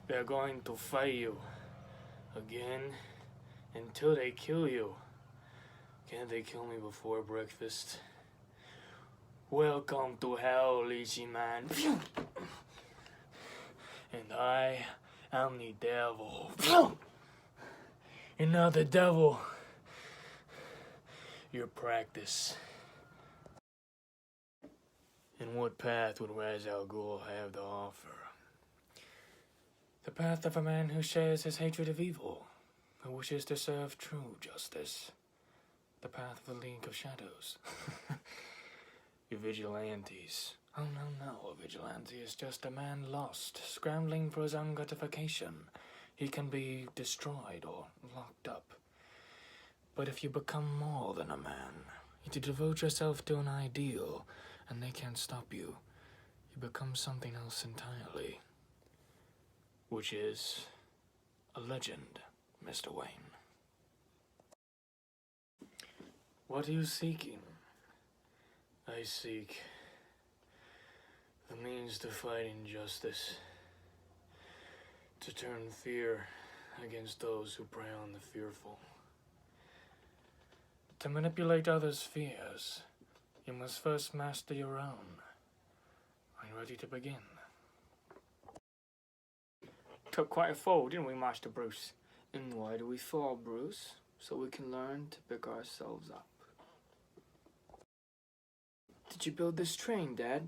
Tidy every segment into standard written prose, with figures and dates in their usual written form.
They're going to fight you again until they kill you. Can't they kill me before breakfast? Welcome to hell, Lychee Man. And I am the devil. You're not the devil. Your practice. And what path would Ra's al Ghul have to offer? The path of a man who shares his hatred of evil, who wishes to serve true justice. The path of the League of Shadows. You vigilantes. Oh, no, a vigilante is just a man lost, scrambling for his own gratification. He can be destroyed or locked up. But if you become more than a man, you devote yourself to an ideal, and they can't stop you. You become something else entirely. Which is a legend, Mr. Wayne. What are you seeking? I seek the means to fight injustice, to turn fear against those who prey on the fearful. To manipulate others' fears, you must first master your own. Are you ready to begin? Took quite a fall, didn't we, Master Bruce? And why do we fall, Bruce? So we can learn to pick ourselves up. Did you build this train, Dad?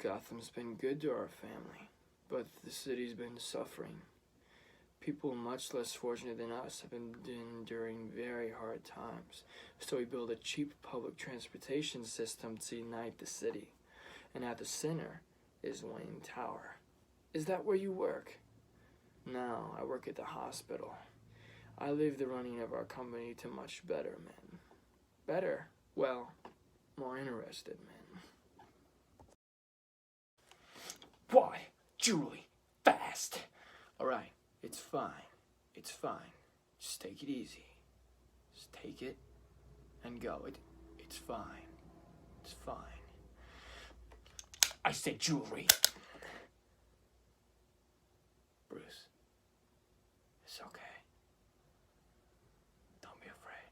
Gotham's been good to our family, but the city's been suffering. People much less fortunate than us have been enduring very hard times, so we built a cheap public transportation system to unite the city. And at the center is Wayne Tower. Is that where you work? No, I work at the hospital. I leave the running of our company to much better men. Better? Well, more interested men. Why, Julie, fast! Alright, it's fine. It's fine. Just take it easy. Just take it and go. It's fine. It's fine. I said jewelry. Bruce, it's okay. Don't be afraid.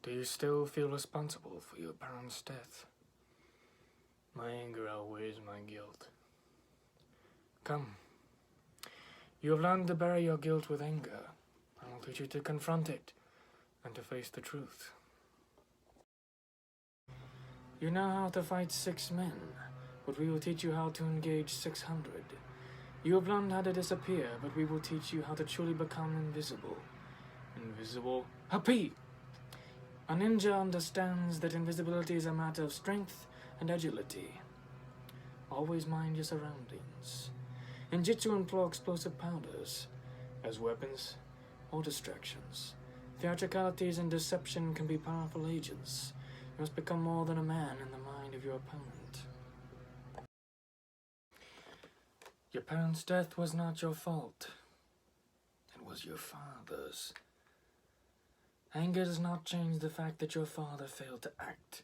Do you still feel responsible for your parents' death? My anger outweighs my guilt. Come. You have learned to bury your guilt with anger. I will teach you to confront it and to face the truth. You know how to fight 6 men, but we will teach you how to engage 600. You have learned how to disappear, but we will teach you how to truly become invisible. Invisible? Happy! A ninja understands that invisibility is a matter of strength and agility. Always mind your surroundings. Ninjutsu employ explosive powders as weapons or distractions. Theatricalities and deception can be powerful agents. You must become more than a man in the mind of your opponent. Your parents' death was not your fault. It was your father's. Anger does not change the fact that your father failed to act.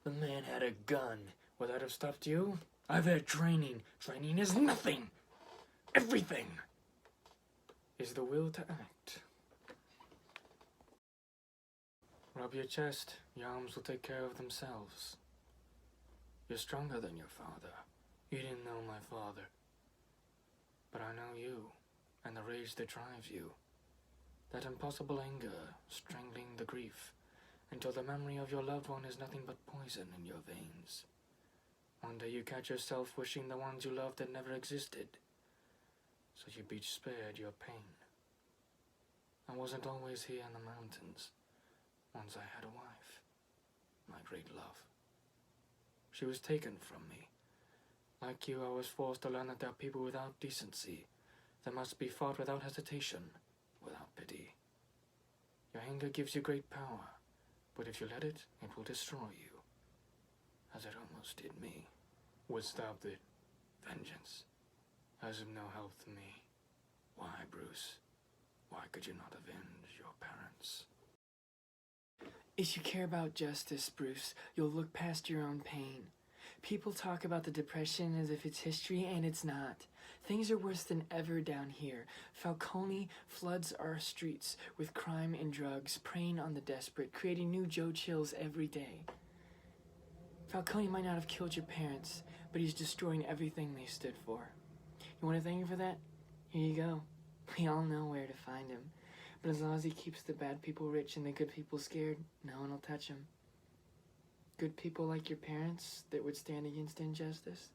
The man had a gun. Would that have stopped you? I've had training. Training is nothing. Everything is the will to act. Rub your chest. Your arms will take care of themselves. You're stronger than your father. You didn't know my father. But I know you, and the rage that drives you. That impossible anger, strangling the grief, until the memory of your loved one is nothing but poison in your veins. One day you catch yourself wishing the ones you loved had never existed, so you'd be spared your pain. I wasn't always here in the mountains. Once I had a wife, my great love. She was taken from me. Like you, I was forced to learn that there are people without decency, that must be fought without hesitation, without pity. Your anger gives you great power, but if you let it, it will destroy you, as it almost did me. What stopped it? Vengeance. As of no help to me. Why, Bruce? Why could you not avenge your parents? If you care about justice, Bruce, you'll look past your own pain. People talk about the Depression as if it's history, and it's not. Things are worse than ever down here. Falcone floods our streets with crime and drugs, preying on the desperate, creating new Joe Chills every day. Falcone might not have killed your parents, but he's destroying everything they stood for. You want to thank him for that? Here you go. We all know where to find him. But as long as he keeps the bad people rich and the good people scared, no one will touch him. Good people like your parents that would stand against injustice,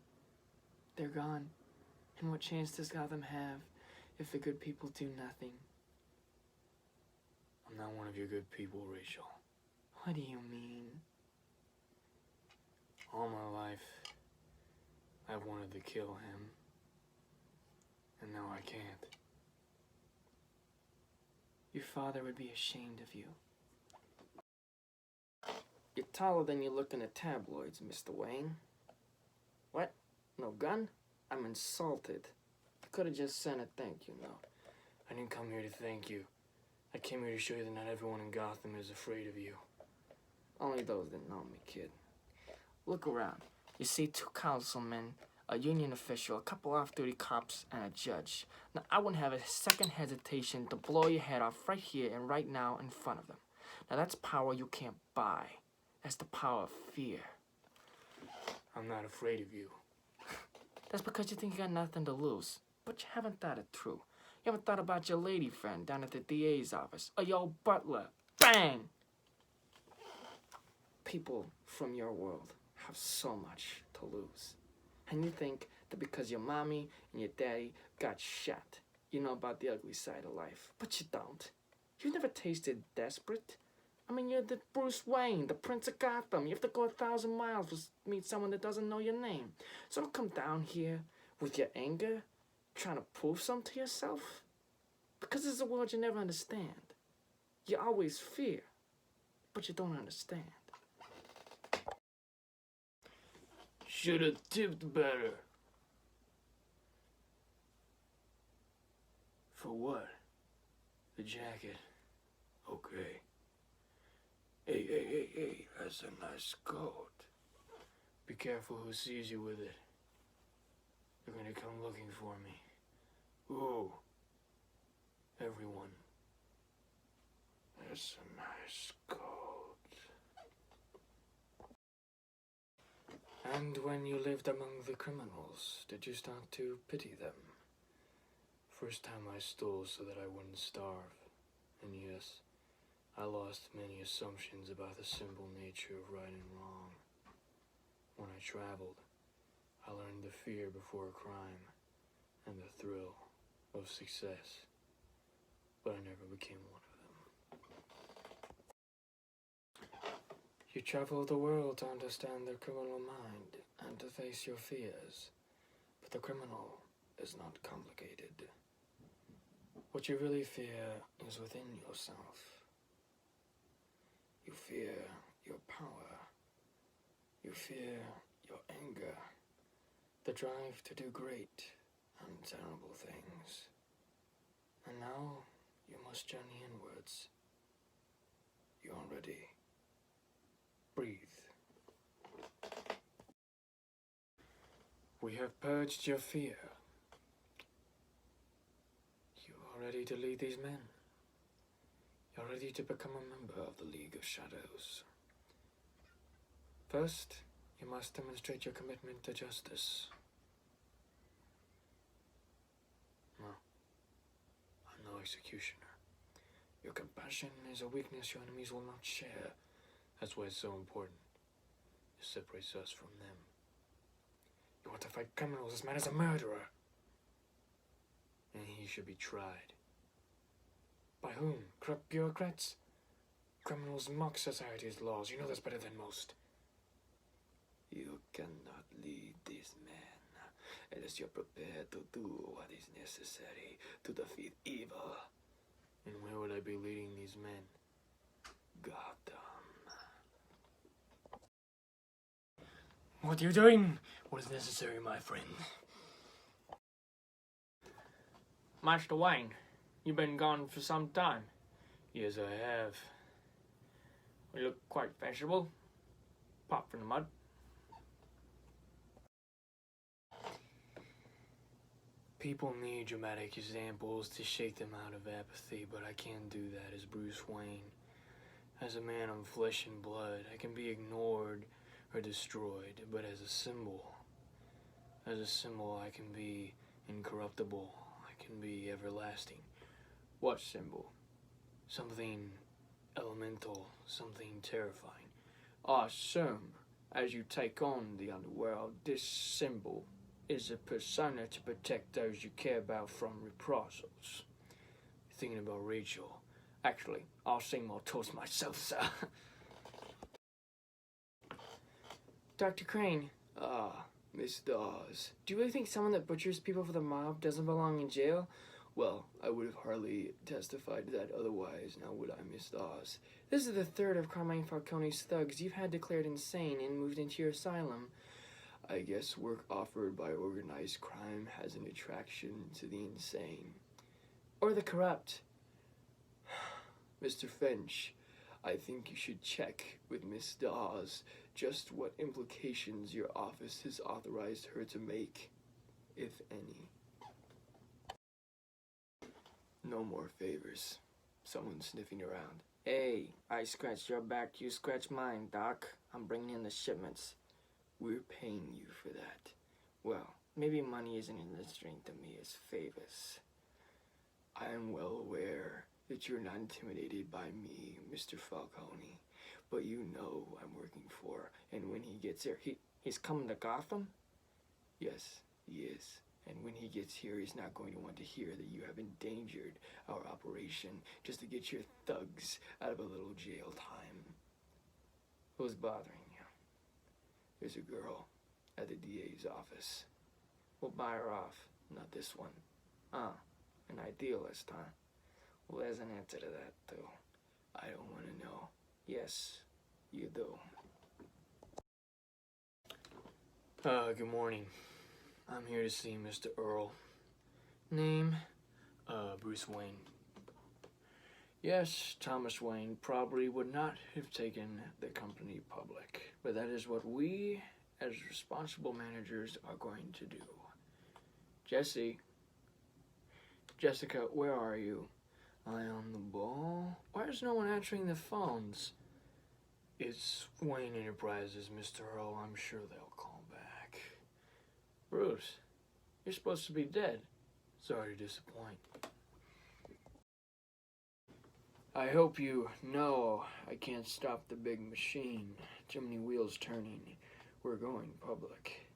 they're gone. And what chance does Gotham have if the good people do nothing? I'm not one of your good people, Rachel. What do you mean? All my life, I've wanted to kill him. And now I can't. Your father would be ashamed of you. You're taller than you look in the tabloids, Mr. Wayne. What? No gun? I'm insulted. You could have just sent a thank you note. I didn't come here to thank you. I came here to show you that not everyone in Gotham is afraid of you. Only those that know me, kid. Look around. You see 2 councilmen, a union official, a couple off-duty cops, and a judge. Now, I wouldn't have a second hesitation to blow your head off right here and right now in front of them. Now, that's power you can't buy. That's the power of fear. I'm not afraid of you. That's because you think you got nothing to lose. But you haven't thought it through. You haven't thought about your lady friend down at the DA's office, or your old butler. Bang! People from your world have so much to lose. And you think that because your mommy and your daddy got shot, you know about the ugly side of life. But you don't. You've never tasted desperate. I mean, you're the Bruce Wayne, the Prince of Gotham. You have to go 1,000 miles to meet someone that doesn't know your name. So don't come down here with your anger, trying to prove something to yourself. Because it's a world you never understand. You always fear, but you don't understand. Should have tipped better. For what? The jacket. Okay. Hey, that's a nice coat. Be careful who sees you with it. They're gonna come looking for me. Ooh. Everyone. That's a nice coat. And when you lived among the criminals, did you start to pity them? First time I stole so that I wouldn't starve. And yes, I lost many assumptions about the simple nature of right and wrong. When I traveled, I learned the fear before crime and the thrill of success. But I never became one of them. You travel the world to understand the criminal mind and to face your fears. But the criminal is not complicated. What you really fear is within yourself. You fear your power. You fear your anger. The drive to do great and terrible things. And now you must journey inwards. You are ready. Breathe. We have purged your fear. You are ready to lead these men. You're ready to become a member of the League of Shadows. First, you must demonstrate your commitment to justice. No, I'm no executioner. Your compassion is a weakness your enemies will not share. That's why it's so important. It separates us from them. You want to fight criminals. This man is a murderer. And he should be tried. By whom? Corrupt bureaucrats? Criminals mock society's laws. You know this better than most. You cannot lead these men unless you're prepared to do what is necessary to defeat evil. And where would I be leading these men? Gotham. What are you doing? What is necessary, my friend? Master Wayne, you've been gone for some time. Yes, I have. You look quite fashionable. Apart from the mud. People need dramatic examples to shake them out of apathy, but I can't do that as Bruce Wayne. As a man of flesh and blood, I can be ignored or destroyed, but as a symbol I can be incorruptible. I can be everlasting. What symbol? Something elemental, something terrifying. I assume, as you take on the underworld, this symbol is a persona to protect those you care about from reprisals. Thinking about Rachel. Actually, I'll sing more toast myself, sir. Dr. Crane. Miss Dawes. Do you really think someone that butchers people for the mob doesn't belong in jail? Well, I would have hardly testified to that otherwise, now would I, Miss Dawes? This is the third of Carmine Falcone's thugs you've had declared insane and moved into your asylum. I guess work offered by organized crime has an attraction to the insane. Or the corrupt. Mr. Finch, I think you should check with Miss Dawes just what implications your office has authorized her to make, if any. No more favors. Someone's sniffing around. Hey, I scratched your back, you scratch mine, Doc. I'm bringing in the shipments. We're paying you for that. Well, maybe money isn't as strength to me as favors. I am well aware that you're not intimidated by me, Mr. Falcone, but you know who I'm working for, and when he gets here, he's coming to Gotham? Yes, he is. And when he gets here, he's not going to want to hear that you have endangered our operation just to get your thugs out of a little jail time. Who's bothering you? There's a girl at the DA's office. We'll buy her off, not this one. An idealist, huh? Well, there's an answer to that, too. I don't want to know. Yes, you do. Good morning. I'm here to see Mr. Earl. Name? Bruce Wayne. Yes, Thomas Wayne probably would not have taken the company public, but that is what we, as responsible managers, are going to do. Jessica, where are you? Eye on the ball? Why is no one answering the phones? It's Wayne Enterprises, Mr. Earl. I'm sure they'll call back. Bruce, you're supposed to be dead. Sorry to disappoint. I hope you know I can't stop the big machine. Too many wheels turning. We're going public.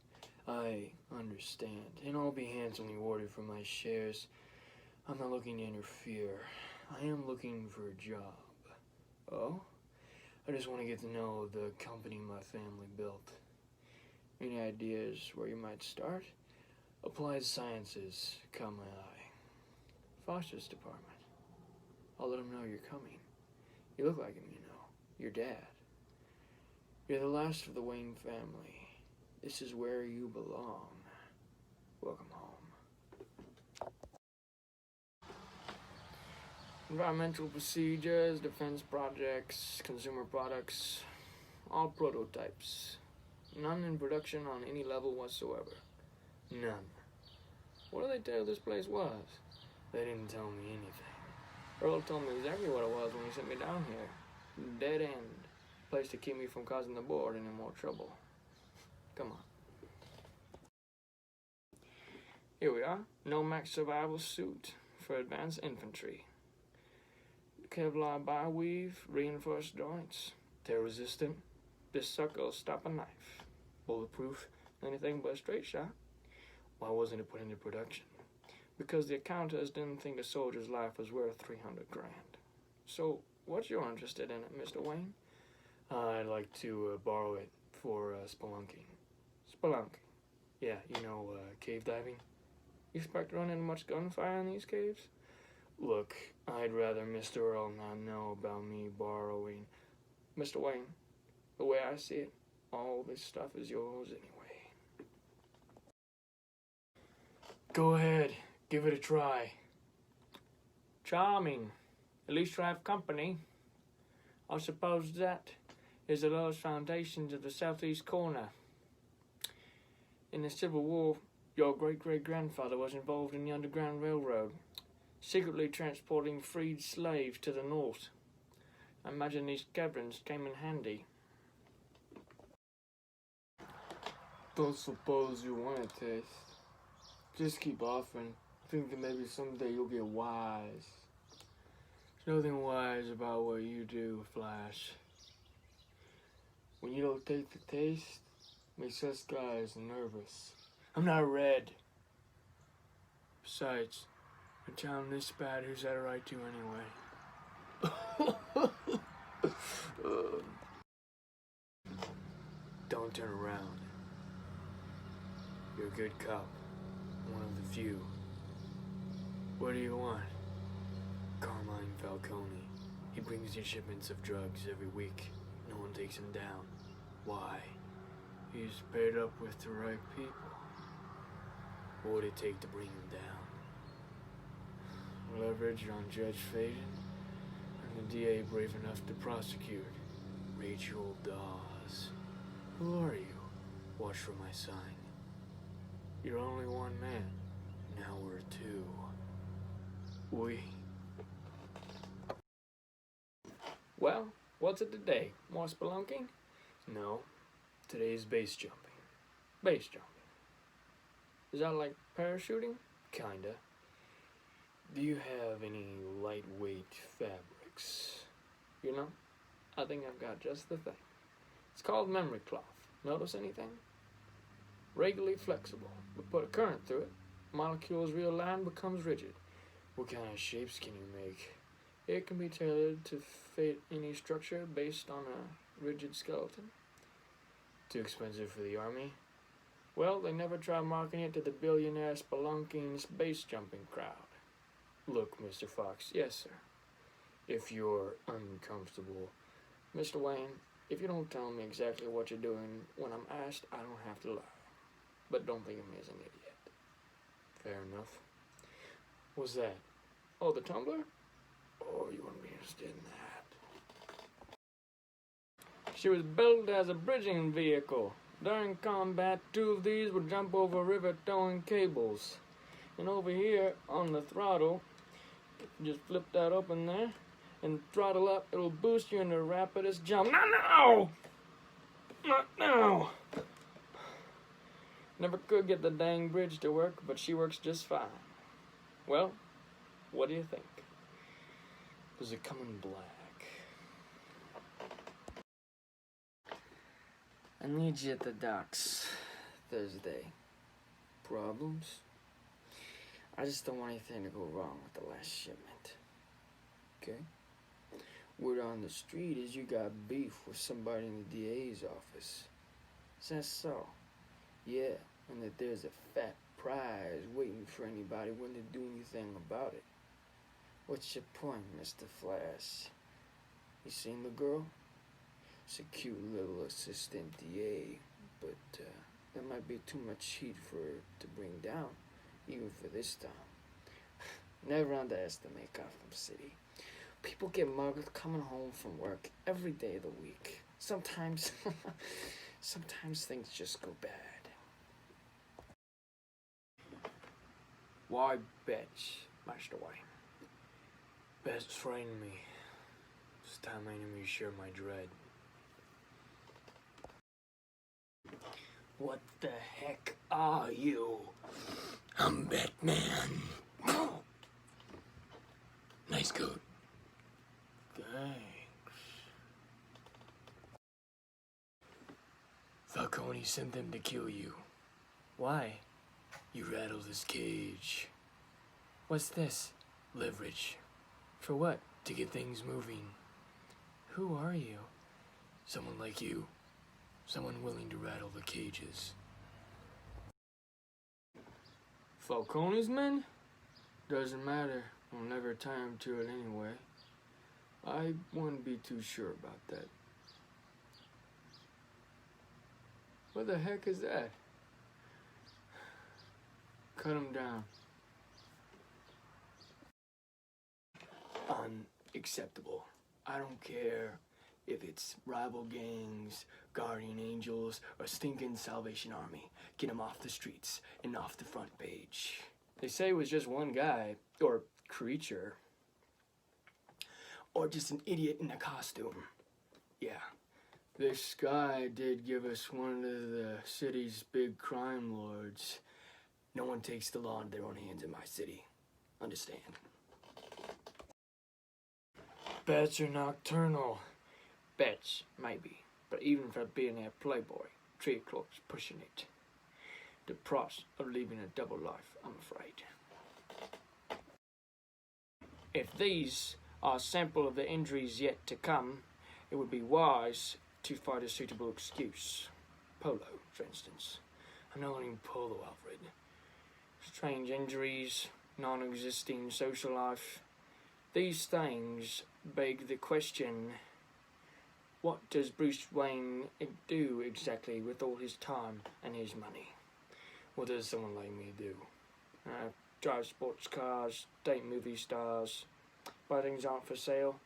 I understand, and I'll be handsomely rewarded for my shares. I'm not looking to interfere. I am looking for a job. Oh? I just want to get to know the company my family built. Any ideas where you might start? Applied Sciences caught my eye. Foster's department. I'll let him know you're coming. You look like him, you know. Your dad. You're the last of the Wayne family. This is where you belong. Welcome home. Environmental procedures, defense projects, consumer products, all prototypes. None in production on any level whatsoever. None. What do they tell you this place was? They didn't tell me anything. Earl told me exactly what it was when he sent me down here. Dead end. Place to keep me from causing the board any more trouble. Come on. Here we are. Nomax survival suit for advanced infantry. Kevlar bi-weave, reinforced joints. Tear resistant. This sucker'll stop a knife. Bulletproof. Anything but a straight shot. Why wasn't it put into production? Because the accountants didn't think a soldier's life was worth $300 grand. So, what's your interest in it, Mr. Wayne? I'd like to borrow it for spelunking. Spelunking? Yeah, cave diving. You expect to run into much gunfire in these caves? Look, I'd rather Mr. Earl not know about me borrowing. Mr. Wayne, the way I see it, all this stuff is yours anyway. Go ahead. Give it a try. Charming. At least you have company. I suppose that is the lowest foundations of the southeast corner. In the Civil War, Your great-great-grandfather was involved in the Underground Railroad, secretly transporting freed slaves to the north. I imagine these caverns came in handy. Don't suppose you want a taste. Just keep offering. Think that maybe someday you'll get wise. There's nothing wise about what you do, Flash. When you don't take the taste, it makes us guys nervous. I'm not red. Besides, a town this bad, who's that right to anyway? Don't turn around. You're a good cop. One of the few. What do you want? Carmine Falcone. He brings in shipments of drugs every week. No one takes him down. Why? He's paired up with the right people. What would it take to bring him down? Leverage on Judge Faden and the DA brave enough to prosecute. Rachel Dawes. Who are you? Watch for my sign. You're only one man. Now we're two. We. Well, what's it today? More spelunking? No. Today's base jumping. Base jumping. Is that like parachuting? Kinda. Do you have any lightweight fabrics? You know, I think I've got just the thing. It's called memory cloth. Notice anything? Regularly flexible, but put a current through it, molecules realign, becomes rigid. What kind of shapes can you make? It can be tailored to fit any structure based on a rigid skeleton. Too expensive for the army? Well, they never try marketing it to the billionaire spelunking space jumping crowd. Look, Mr. Fox. Yes, sir. If you're uncomfortable. Mr. Wayne, if you don't tell me exactly what you're doing when I'm asked, I don't have to lie. But don't think of me as an idiot. Fair enough. What's that? Oh, the tumbler? Oh, you wouldn't be interested in that. She was built as a bridging vehicle. During combat, two of these would jump over a river towing cables. And over here on the throttle, just flip that open there and throttle up. It'll boost you into rapidest jump. Not now! Not now! Never could get the dang bridge to work, but she works just fine. Well, what do you think? Does it come in black? I need you at the docks Thursday. Problems? I just don't want anything to go wrong with the last shipment. Okay? Word on the street is you got beef with somebody in the DA's office. Is that so? Yeah, and that there's a fat prize waiting for anybody willing to do anything about it. What's your point, Mr. Flash? You seen the girl? She's a cute little assistant DA, but that might be too much heat for her to bring down, even for this town. Never underestimate Gotham City. People get mugged coming home from work every day of the week. Sometimes things just go bad. Why bitch, Master Wayne? Best frighten me. This time my enemies share my dread. What the heck are you? I'm Batman. Nice coat. Thanks. Falcone sent them to kill you. Why? You rattled his cage. What's this? Leverage. For what? To get things moving. Who are you? Someone like you. Someone willing to rattle the cages. Falcone's men? Doesn't matter. I'll never tie him to it anyway. I wouldn't be too sure about that. What the heck is that? Cut him down. Unacceptable. I don't care If it's rival gangs, guardian angels, or stinking Salvation Army, get 'em off the streets and off the front page. They say it was just one guy, or creature, or just an idiot in a costume. Yeah, this guy did give us one of the city's big crime lords. No one takes the law into their own hands in my city. Understand? Bats are nocturnal. Bets, maybe. But even for being a playboy, 3 o'clock's pushing it. The price of living a double life, I'm afraid. If these are a sample of the injuries yet to come, it would be wise to find a suitable excuse. Polo, for instance. I'm not learning polo, Alfred. Strange injuries, non-existing social life. These things beg the question, what does Bruce Wayne do exactly with all his time and his money? What does someone like me do? Drive sports cars, date movie stars, buy things aren't for sale.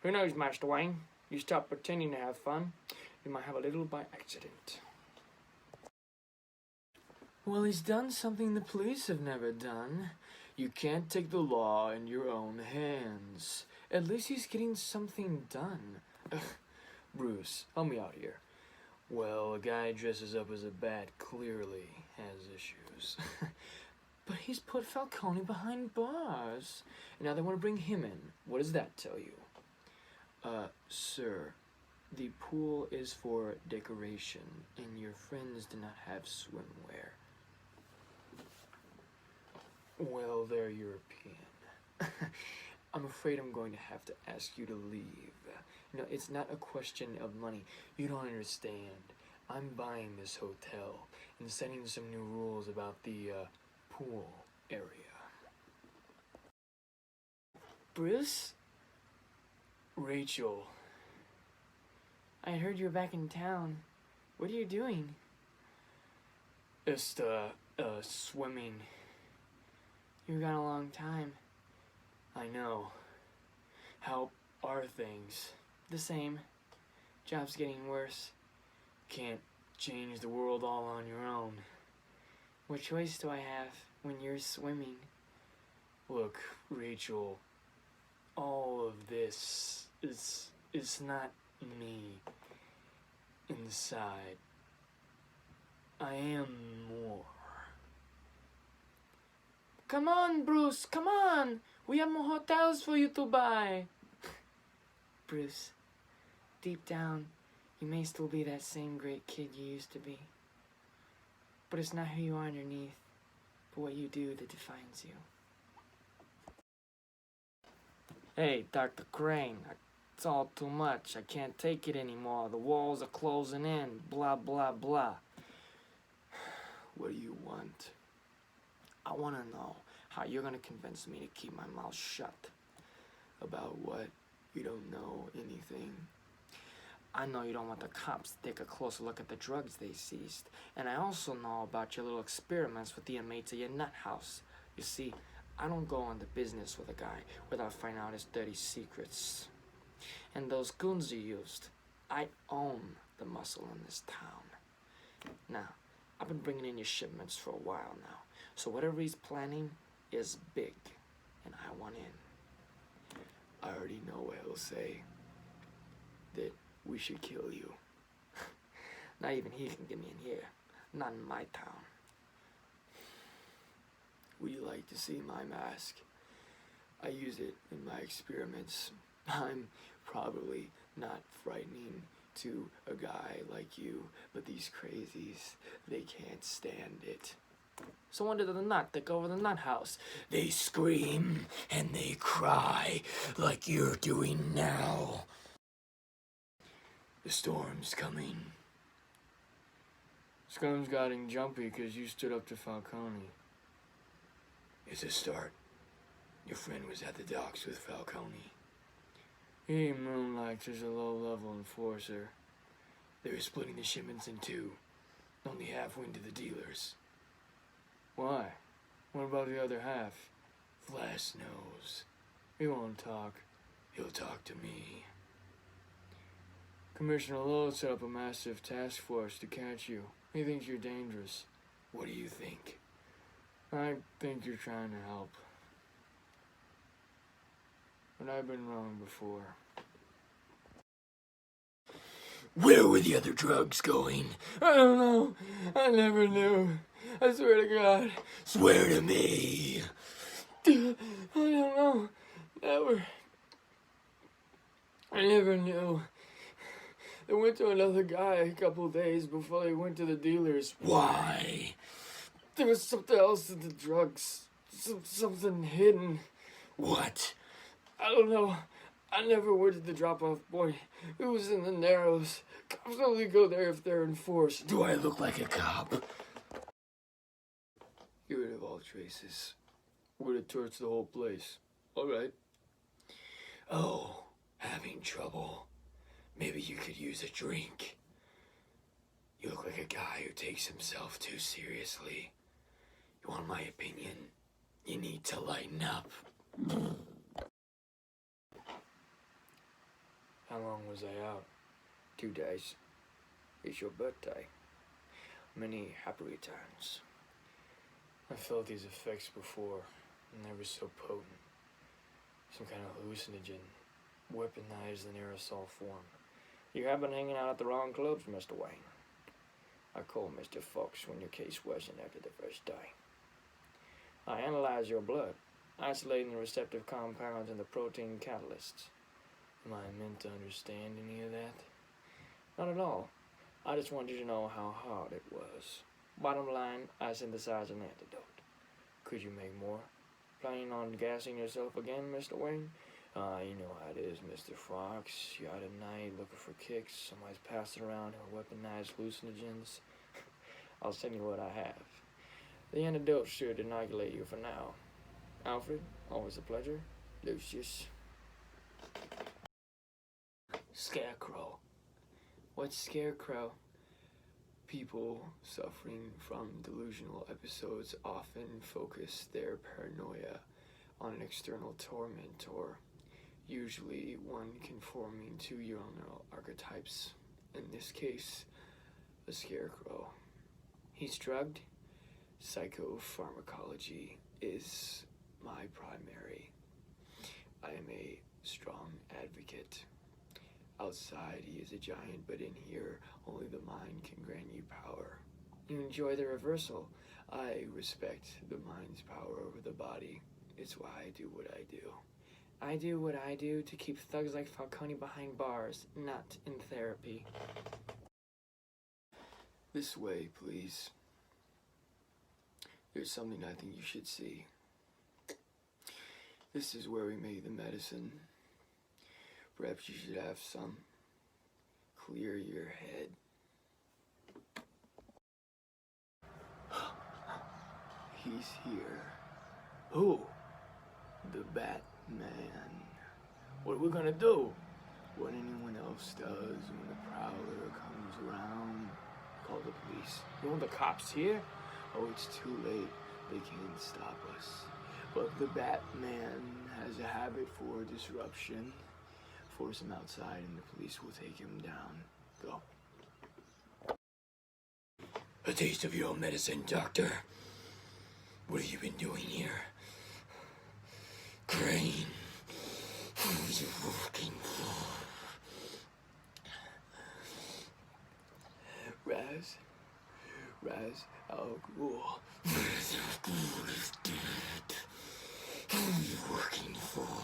Who knows, Master Wayne? You stop pretending to have fun, you might have a little by accident. Well, he's done something the police have never done. You can't take the law in your own hands. At least he's getting something done. Bruce, help me out here. Well, a guy dresses up as a bat clearly has issues. But he's put Falcone behind bars. And now they want to bring him in. What does that tell you? Sir, the pool is for decoration, and your friends do not have swimwear. Well, they're European. I'm afraid I'm going to have to ask you to leave. No, it's not a question of money. You don't understand. I'm buying this hotel and setting some new rules about the pool area. Bruce? Rachel, I heard you were back in town. What are you doing? just swimming. You were gone a long time. I know. How are things? The same. Job's getting worse. Can't change the world all on your own. What choice do I have when you're swimming? Look, Rachel, all of this is not me inside. I am more. Come on, Bruce, come on! We have more hotels for you to buy! Bruce, deep down, you may still be that same great kid you used to be. But it's not who you are underneath, but what you do that defines you. Hey, Dr. Crane, it's all too much. I can't take it anymore. The walls are closing in. Blah, blah, blah. What do you want? I want to know how you're going to convince me to keep my mouth shut. About what? You don't know anything. I know you don't want the cops to take a closer look at the drugs they seized. And I also know about your little experiments with the inmates at your nut house. You see, I don't go into business with a guy without finding out his dirty secrets. And those goons you used, I own the muscle in this town. Now, I've been bringing in your shipments for a while now. So whatever he's planning is big, and I want in. I already know what he'll say. That we should kill you. Not even he can get me in here. Not in my town. Would you like to see my mask? I use it in my experiments. I'm probably not frightening to a guy like you, but these crazies, they can't stand it. So under the nut, they go over the nut house. They scream and they cry like you're doing now. The storm's coming. Scum's getting jumpy because you stood up to Falcone. It's a start. Your friend was at the docks with Falcone. He moonlights as a low-level enforcer. They were splitting the shipments in two. Only half went to the dealers. Why? What about the other half? Flash knows. He won't talk. He'll talk to me. Commissioner Lowe set up a massive task force to catch you. He thinks you're dangerous. What do you think? I think you're trying to help. But I've been wrong before. Where were the other drugs going? I don't know. I never knew. I swear to God. Swear to me. I don't know. Never. I never knew. They went to another guy a couple days before they went to the dealers. Why? There was something else in the drugs. Something hidden. What? I don't know. I never went to the drop-off point. It was in the Narrows. Cops only go there if they're enforced. Do I look like a cop? Get rid of all traces. We're gonna torch the whole place. Alright. Oh, having trouble. Maybe you could use a drink. You look like a guy who takes himself too seriously. You want my opinion? You need to lighten up. How long was I out? 2 days. It's your birthday. Many happy returns. I felt these effects before, and they were so potent. Some kind of hallucinogen, weaponized in aerosol form. You have been hanging out at the wrong clubs, Mr. Wayne. I called Mr. Fox when your case wasn't after the first day. I analyzed your blood, isolating the receptive compounds and the protein catalysts. Am I meant to understand any of that? Not at all. I just wanted you to know how hard it was. Bottom line, I synthesized an antidote. Could you make more? Planning on gassing yourself again, Mr. Wayne? You know how it is, Mr. Fox. You're out at night looking for kicks. Somebody's passing around her weaponized hallucinogens. I'll send you what I have. The antidote should inoculate you for now. Alfred, always a pleasure. Lucius. Scarecrow. What's Scarecrow? People suffering from delusional episodes often focus their paranoia on an external tormentor, usually one conforming to your own archetypes. In this case, a scarecrow. He's drugged. Psychopharmacology is my primary. I am a strong advocate. Outside, he is a giant, but in here, only the mind can grant you power. You enjoy the reversal. I respect the mind's power over the body. It's why I do what I do. I do what I do to keep thugs like Falcone behind bars, not in therapy. This way, please. There's something I think you should see. This is where we make the medicine. Perhaps you should have some. Clear your head. He's here. Who? The Batman. What are we gonna do? What anyone else does when the Prowler comes around. Call the police. You want the cops here? Oh, it's too late. They can't stop us. But the Batman has a habit for disruption. Force him outside and the police will take him down. Go. A taste of your own medicine, Doctor. What have you been doing here? Crane, who are you working for? Raz Al Ghul. Raz Al Ghul is dead. Who are you working for?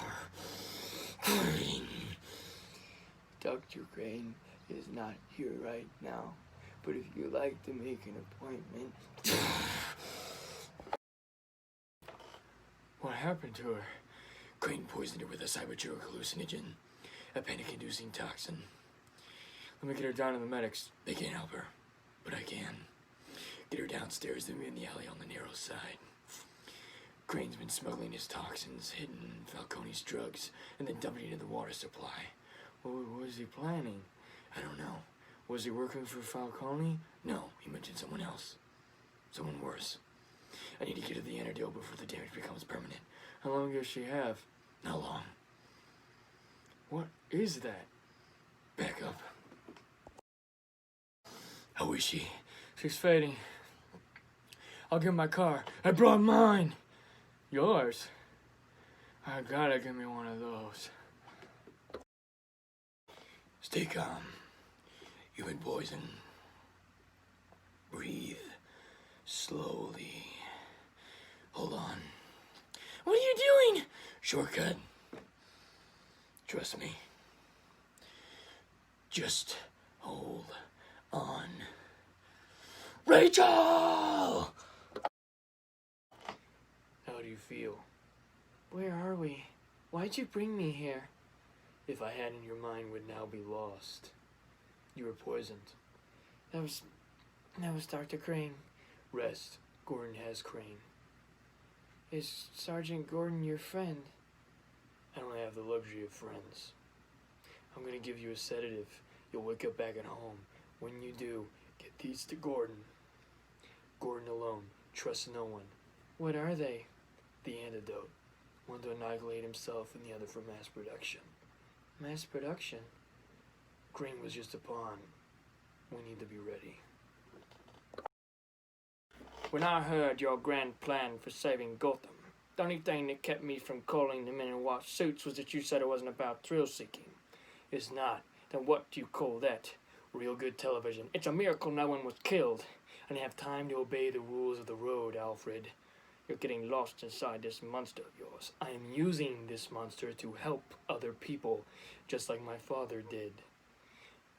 Crane. Dr. Crane is not here right now, but if you'd like to make an appointment... What happened to her? Crane poisoned her with a cybernetic hallucinogen, a panic-inducing toxin. Let me get her down to the medics. They can't help her, but I can. Get her downstairs and in the alley on the narrow side. Crane's been smuggling his toxins, hidden Falcone's drugs, and then dumping it into the water supply. What was he planning? I don't know. Was he working for Falcone? No, he mentioned someone else. Someone worse. I need to get her the antidote before the damage becomes permanent. How long does she have? Not long. What is that? Back up. How is she? She's fading. I'll get my car. I brought mine. Yours? I gotta give me one of those. Stay calm. You've been poisoned. Breathe. Slowly. Hold on. What are you doing? Shortcut. Trust me. Just hold on. Rachel! How do you feel? Where are we? Why'd you bring me here? If I hadn't, your mind would now be lost. You were poisoned. That was Dr. Crane. Rest. Gordon has Crane. Is Sergeant Gordon your friend? I don't have the luxury of friends. I'm gonna give you a sedative. You'll wake up back at home. When you do, get these to Gordon. Gordon alone. Trust no one. What are they? The antidote. One to annihilate himself and the other for mass production. Mass production? Crane was just a pawn. We need to be ready. When I heard your grand plan for saving Gotham, the only thing that kept me from calling the men in white suits was that you said it wasn't about thrill-seeking. It's not. Then what do you call that? Real good television. It's a miracle no one was killed. And have time to obey the rules of the road, Alfred. You're getting lost inside this monster of yours. I am using this monster to help other people, just like my father did.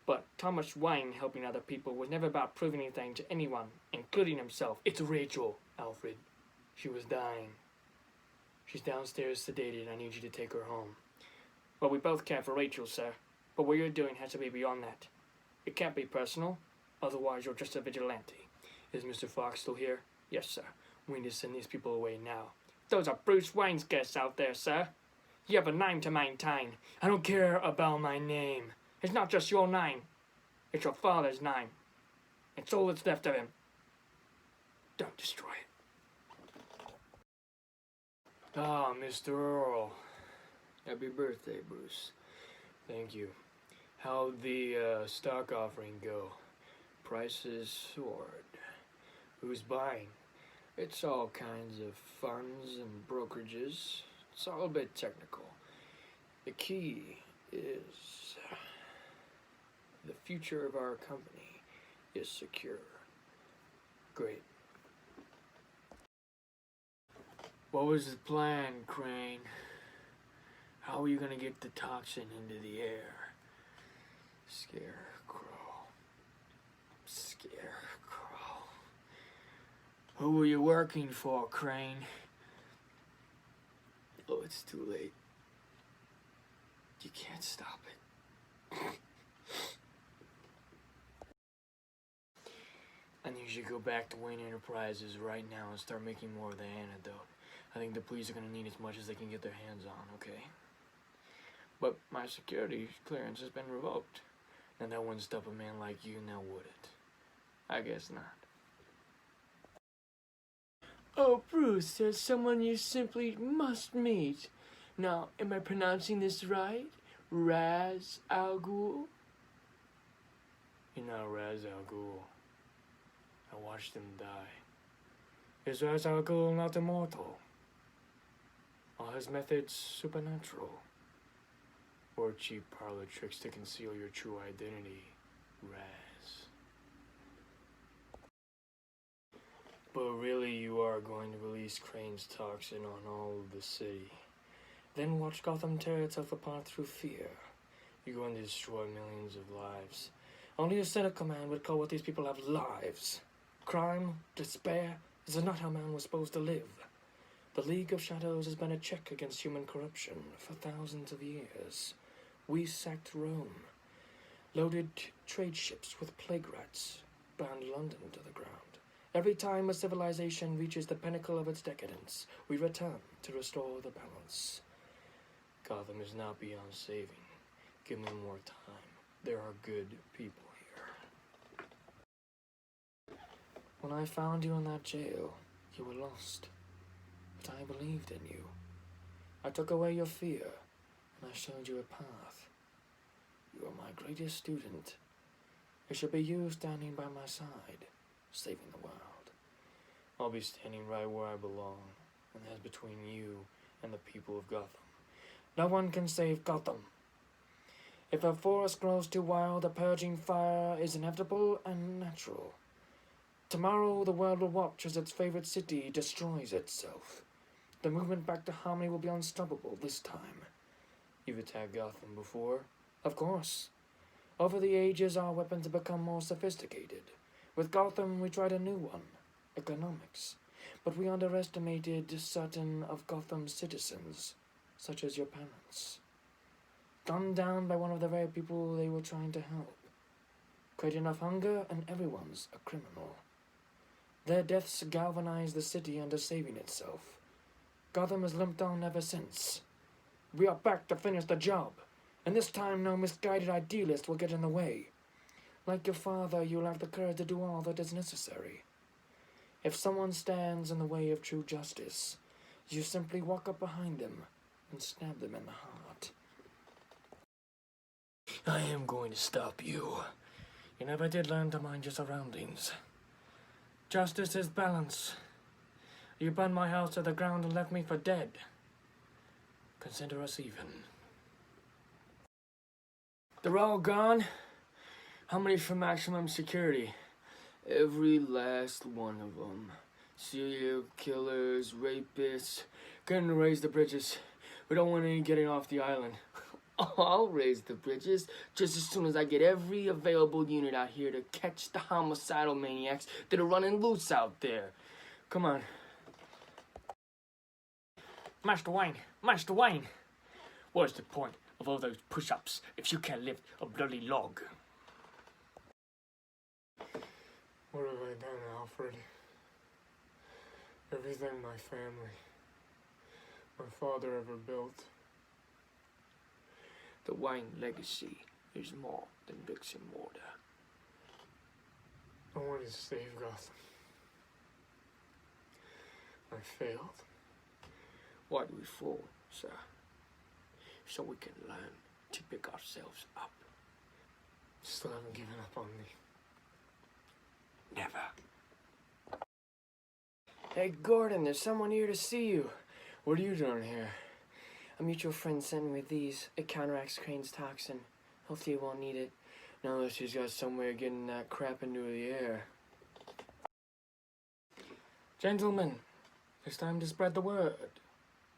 But Thomas Wayne helping other people was never about proving anything to anyone, including himself. It's Rachel, Alfred. She was dying. She's downstairs sedated. I need you to take her home. Well, we both care for Rachel, sir. But what you're doing has to be beyond that. It can't be personal. Otherwise, you're just a vigilante. Is Mr. Fox still here? Yes, sir. We need to send these people away now. Those are Bruce Wayne's guests out there, sir. You have a name to maintain. I don't care about my name. It's not just your name. It's your father's name. It's all that's left of him. Don't destroy it. Ah, Mr. Earl. Happy birthday, Bruce. Thank you. How'd the stock offering go? Prices soared. Who's buying? It's all kinds of funds and brokerages. It's all a bit technical. The key is the future of our company is secure. Great. What was the plan, Crane? How are you gonna get the toxin into the air? Scarecrow. Who were you working for, Crane? Oh, it's too late. You can't stop it. I need you to go back to Wayne Enterprises right now and start making more of the antidote. I think the police are going to need as much as they can get their hands on, okay? But my security clearance has been revoked. And that wouldn't stop a man like you, now would it? I guess not. Oh, Bruce, there's someone you simply must meet. Now, am I pronouncing this right? Ra's al Ghul? You're not Ra's al Ghul. I watched him die. Is Ra's al Ghul not immortal? Are his methods supernatural? Or cheap parlor tricks to conceal your true identity, Raz? But really you are going to release Crane's toxin on all of the city. Then watch Gotham tear itself apart through fear. You're going to destroy millions of lives. Only a cynical man would call what these people have lives. Crime, despair, this is not how man was supposed to live. The League of Shadows has been a check against human corruption for thousands of years. We sacked Rome, loaded trade ships with plague rats, burned London to the ground. Every time a civilization reaches the pinnacle of its decadence, we return to restore the balance. Gotham is not beyond saving. Give me more time. There are good people here. When I found you in that jail, you were lost. But I believed in you. I took away your fear, and I showed you a path. You are my greatest student. it should be you standing by my side, saving the world. I'll be standing right where I belong, and that's between you and the people of Gotham. No one can save Gotham. If a forest grows too wild, a purging fire is inevitable and natural. Tomorrow the world will watch as its favorite city destroys itself. The movement back to harmony will be unstoppable this time. You've attacked Gotham before? Of course. Over the ages, our weapons have become more sophisticated. With Gotham, we tried a new one, economics. But we underestimated certain of Gotham's citizens, such as your parents. Gunned down by one of the very people they were trying to help. Create enough hunger and everyone's a criminal. Their deaths galvanized the city into saving itself. Gotham has limped on ever since. We are back to finish the job, and this time no misguided idealist will get in the way. Like your father, you'll have the courage to do all that is necessary. If someone stands in the way of true justice, you simply walk up behind them and stab them in the heart. I am going to stop you. You never did learn to mind your surroundings. Justice is balance. You burned my house to the ground and left me for dead. Consider us even. They're all gone? How many for maximum security? Every last one of them. Serial killers, rapists. Couldn't raise the bridges. We don't want any getting off the island. I'll raise the bridges just as soon as I get every available unit out here to catch the homicidal maniacs that are running loose out there. Come on. Master Wayne! What's the point of all those push-ups if you can't lift a bloody log? What have I done, Alfred? Everything my family, my father ever built. The Wayne legacy is more than bricks and mortar. I wanted to save Gotham. I failed. Why do we fall, sir? So we can learn to pick ourselves up. Still haven't given up on me. Never. Hey, Gordon, there's someone here to see you. What are you doing here? A mutual friend sent me with these. It counteracts Crane's toxin. Hopefully you won't need it. Now that she's got some way of getting that crap into the air. Gentlemen, it's time to spread the word.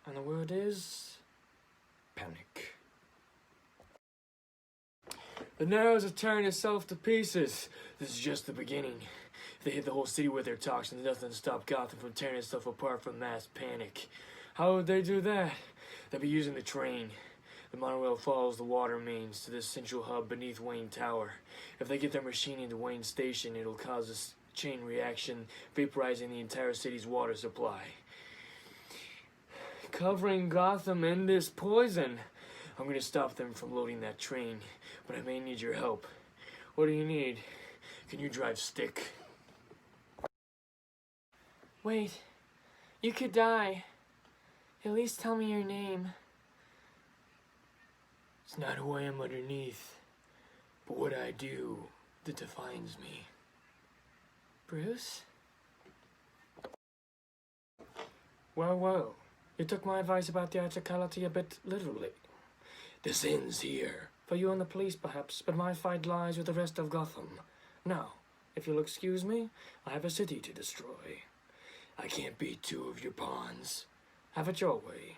And the word is... Panic. The Narrows are tearing itself to pieces. This is just the beginning. If they hit the whole city with their toxins, nothing to stop Gotham from tearing itself apart from mass panic. How would they do that? They'd be using the train. The monorail follows the water mains to the central hub beneath Wayne Tower. If they get their machine into Wayne Station, it'll cause a chain reaction, vaporizing the entire city's water supply. Covering Gotham in this poison. I'm gonna stop them from loading that train, but I may need your help. What do you need? Can you drive stick? Wait. You could die. At least tell me your name. It's not who I am underneath, but what I do that defines me. Bruce? Well, you took my advice about theatricality a bit literally. This ends here. For you and the police, perhaps, but my fight lies with the rest of Gotham. Now, if you'll excuse me, I have a city to destroy. I can't beat two of your pawns. Have it your way.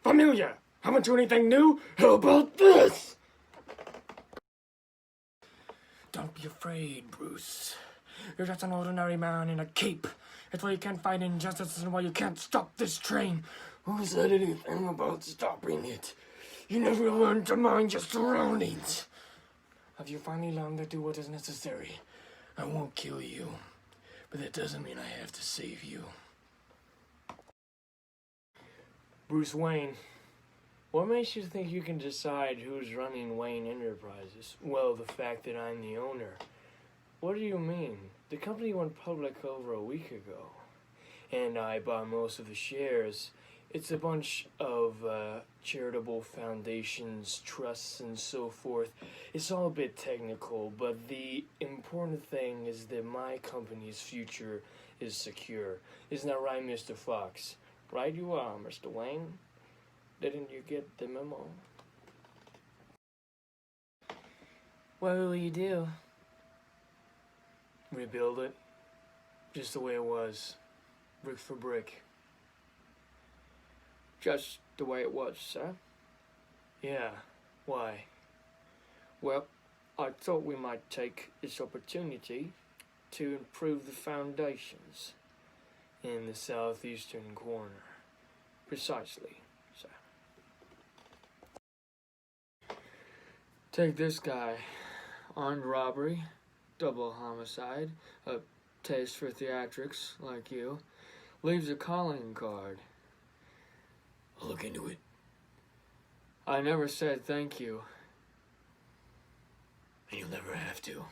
Familia! Haven't you anything new? How about this? Don't be afraid, Bruce. You're just an ordinary man in a cape. It's why you can't fight injustice and why you can't stop this train. Who said anything about stopping it? You never learned to mind your surroundings. Have you finally learned to do what is necessary? I won't kill you, but that doesn't mean I have to save you. Bruce Wayne, what makes you think you can decide who's running Wayne Enterprises? Well, the fact that I'm the owner. What do you mean? The company went public over a week ago, and I bought most of the shares. It's a bunch of charitable foundations, trusts, and so forth. It's all a bit technical, but the important thing is that my company's future is secure. Isn't that right, Mr. Fox? Right you are, Mr. Wayne. Didn't you get the memo? What will you do? Rebuild it. Just the way it was. Brick for brick. Just the way it was, sir. Yeah. Why? Well, I thought we might take this opportunity to improve the foundations. In the southeastern corner. Precisely, sir. Take this guy. Armed robbery, double homicide, a taste for theatrics like you. Leaves a calling card. I'll look into it. I never said thank you. And you'll never have to.